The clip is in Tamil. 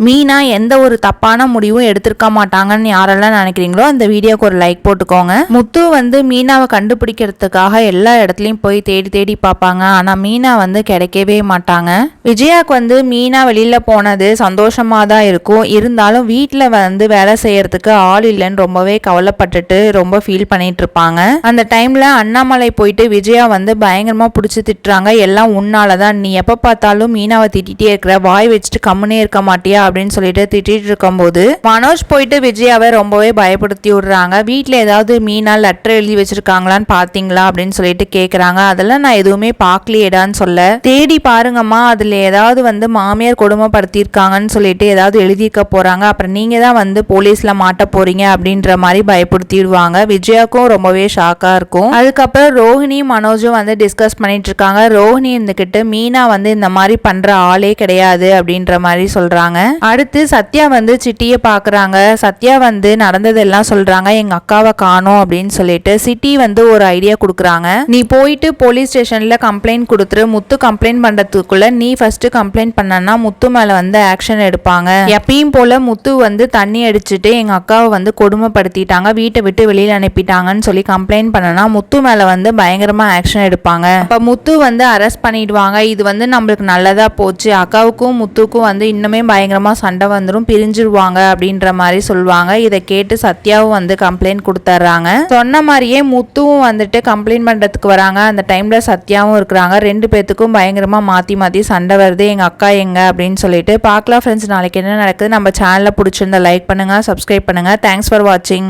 மீனா எந்த ஒரு தப்பான முடிவும் எடுத்திருக்க மாட்டாங்கன்னு யாரெல்லாம் நினைக்கிறீங்களோ அந்த வீடியோக்கு ஒரு லைக் போட்டுக்கோங்க. முத்து வந்து மீனாவை கண்டுபிடிக்கிறதுக்காக எல்லா இடத்துலயும் போய் தேடி தேடி பார்ப்பாங்க. ஆனா மீனா வந்து கிடைக்கவே மாட்டாங்க. விஜயாக்கு வந்து மீனா வெளியில போனது சந்தோஷமா தான் இருக்கும். இருந்தாலும் வீட்டுல வந்து வேலை செய்யறதுக்கு ஆள் இல்லைன்னு ரொம்பவே கவலைப்பட்டுட்டு ரொம்ப ஃபீல் பண்ணிட்டு இருப்பாங்க. அந்த டைம்ல அண்ணாமலை போயிட்டு விஜயா வந்து பயங்கரமா பிடிச்சி திட்டுறாங்க. எல்லாம் உன்னாலதான், நீ எப்ப பார்த்தாலும் மீனாவை திட்டிகிட்டே இருக்கிற, வாய் வச்சுட்டு கம்முனே இருக்க மாட்டியா அப்படின்னு சொல்லிட்டு திட்டிட்டு இருக்கும்போது மனோஜ் போயிட்டு விஜயாவை ரொம்பவே பயப்படுத்தி விடுறாங்க. வீட்டுல ஏதாவது மீனா லெட்டர் எழுதி வச்சிருக்காங்களான்னு பாத்தீங்களா அப்படின்னு சொல்லிட்டு கேக்குறாங்க. அதெல்லாம் நான் எதுவுமே பார்க்கலையேடான்னு சொல்ல, தேடி பாருங்கம்மா, அதுல ஏதாவது வந்து மாமியார் கொடுமைப்படுத்திருக்காங்கன்னு சொல்லிட்டு ஏதாவது எழுதியிருக்க போறாங்க, அப்புறம் நீங்க தான் வந்து போலீஸ்ல மாட்ட போறீங்க அப்படின்ற மாதிரி பயப்படுத்திடுவாங்க. விஜயாக்கும் ரொம்பவே ஷாக்கா இருக்கும். அதுக்கப்புறம் ரோஹிணி மனோஜும் வந்து டிஸ்கஸ் பண்ணிட்டு இருக்காங்க. ரோஹிணி இருந்துகிட்டு மீனா வந்து இந்த மாதிரி பண்ற ஆளே கிடையாது அப்படின்ற மாதிரி சொல்றாங்க. அடுத்து சத்யா வந்து சிட்டியை பாக்குறாங்க. சத்யா வந்து நடந்ததெல்லாம் சொல்றாங்க. எங்க அக்காவை காணோம் அப்படின்னு சொல்லிட்டு சிட்டி வந்து ஒரு ஐடியா கொடுக்குறாங்க. நீ போயிட்டு போலீஸ் ஸ்டேஷன்ல கம்ப்ளைண்ட் கொடுத்துரு, முத்து கம்ப்ளைண்ட் பண்றதுக்குள்ள நீ ஃபர்ஸ்ட் கம்ப்ளைண்ட் பண்ணனா முத்து மேல வந்து ஆக்ஷன் எடுப்பாங்க. எப்பயும் போல முத்து வந்து தண்ணி அடிச்சுட்டு எங்க அக்காவை வந்து கொடுமைப்படுத்திட்டாங்க, வீட்டை விட்டு வெளியில அனுப்பிட்டாங்கன்னு சொல்லி கம்ப்ளைண்ட் பண்ணனா முத்து மேல வந்து பயங்கரமா ஆக்ஷன் எடுப்பாங்க. அப்ப முத்து வந்து அரெஸ்ட் பண்ணிடுவாங்க. இது வந்து நம்மளுக்கு நல்லதா போச்சு. அக்காவுக்கும் முத்துக்கும் வந்து இன்னுமே பயங்கரமா சண்டை வந்துடும், பிரிஞ்சிருவாங்க அப்படின்ற மாதிரி சொல்லுவாங்க. இதை கேட்டு சத்யாவும் வந்து கம்ப்ளைண்ட் கொடுத்துட்றாங்க. சொன்ன மாதிரியே முத்துவும் வந்துட்டு கம்ப்ளைண்ட் பண்றதுக்கு வராங்க. அந்த டைம்ல சத்யாவும் இருக்கிறாங்க. ரெண்டு பேத்துக்கும் பயங்கரமா மாத்தி மாத்தி சண்டை வருது. எங்க அக்கா எங்க அப்படின்னு சொல்லிட்டு பார்க்கலாம் ஃப்ரெண்ட்ஸ். நாளைக்கு என்ன நடக்குது? நம்ம சேனல்ல பிடிச்சிருந்தா லைக் பண்ணுங்க, சப்ஸ்கிரைப் பண்ணுங்க. தேங்க்ஸ் ஃபார் வாட்சிங்.